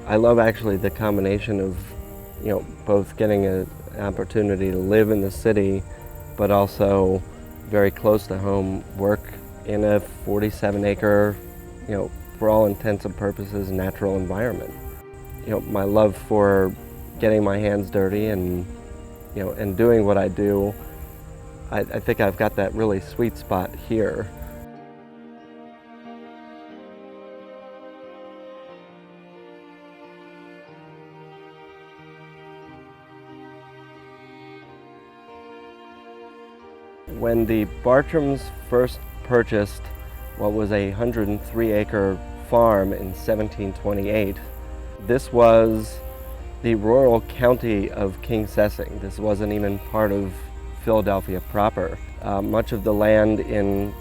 I love actually the combination of, both getting an opportunity to live in the city, but also very close to home, work in a 47-acre, for all intents and purposes, natural environment. My love for getting my hands dirty and, and doing what I do, I think I've got that really sweet spot here. When the Bartrams first purchased what was a 103-acre farm in 1728, this was the rural county of King Sessing. This wasn't even part of Philadelphia proper. Much of the land in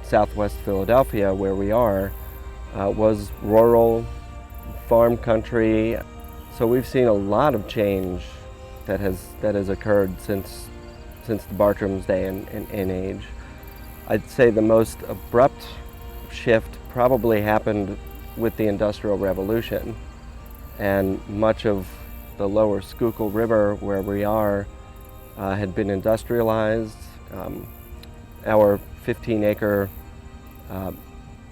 southwest Philadelphia, where we are, was rural farm country. So we've seen a lot of change that has occurred since the Bartram's day and age. I'd say the most abrupt shift probably happened with the Industrial Revolution, and much of the lower Schuylkill River, where we are, had been industrialized. Our 15-acre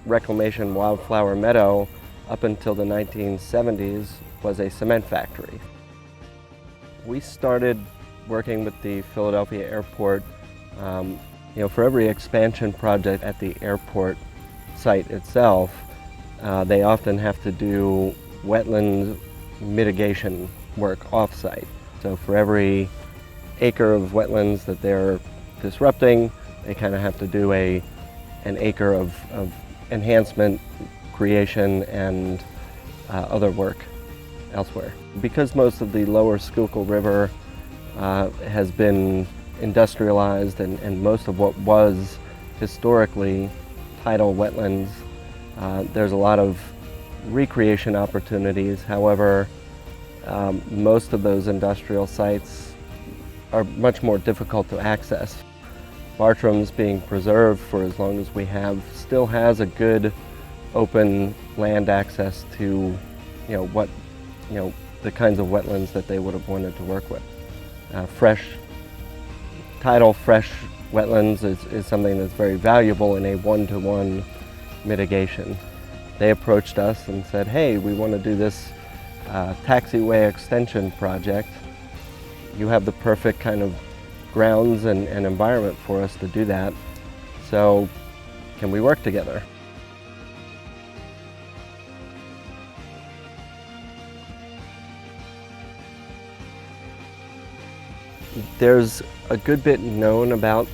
reclamation wildflower meadow up until the 1970s was a cement factory. We started working with the Philadelphia airport. For every expansion project at the airport site itself, they often have to do wetland mitigation work off-site. So for every acre of wetlands that they're disrupting, they kind of have to do an acre of enhancement, creation, and other work elsewhere. Because most of the lower Schuylkill River has been industrialized, and most of what was historically tidal wetlands, there's a lot of recreation opportunities. However, most of those industrial sites are much more difficult to access. Bartram's, being preserved for as long as we have, still has a good open land access to the kinds of wetlands that they would have wanted to work with. Tidal fresh wetlands is something that's very valuable in a one-to-one mitigation. They approached us and said, hey, we want to do this taxiway extension project. You have the perfect kind of grounds and environment for us to do that. So can we work together? There's a good bit known about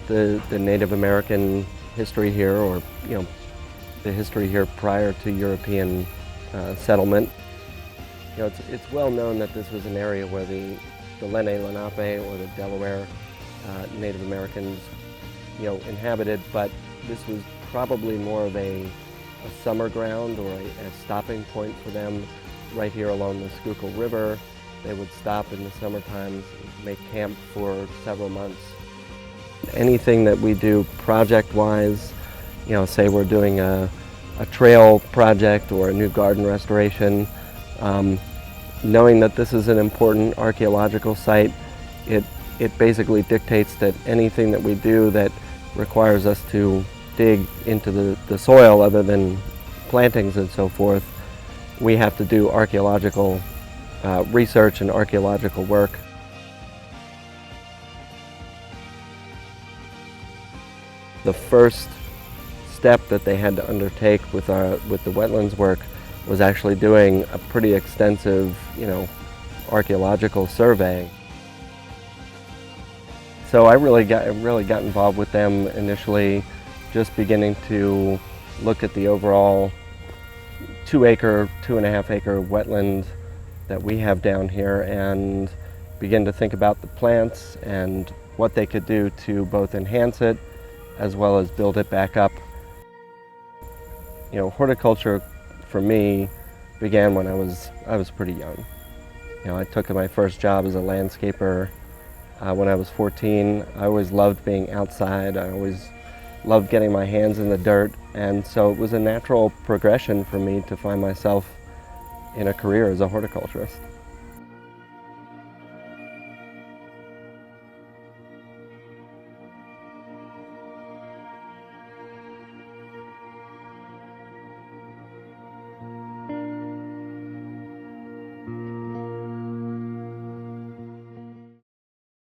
the Native American history here, or the history here prior to European settlement. It's well known that this was an area where the Lenape or the Delaware Native Americans inhabited, but this was probably more of a summer ground or a stopping point for them right here along the Schuylkill River. They would stop in the summer times, make camp for several months. Anything that we do project-wise, say we're doing a trail project or a new garden restoration, knowing that this is an important archaeological site, it basically dictates that anything that we do that requires us to dig into the soil other than plantings and so forth, we have to do archaeological research and archaeological work. The first step that they had to undertake with the wetlands work was actually doing a pretty extensive, archaeological survey. So I really got involved with them initially, just beginning to look at the overall 2.5 acre wetland that we have down here, and begin to think about the plants and what they could do to both enhance it as well as build it back up. Horticulture for me began when I was pretty young. I took my first job as a landscaper when I was 14. I always loved being outside. I always loved getting my hands in the dirt, and so it was a natural progression for me to find myself in a career as a horticulturist.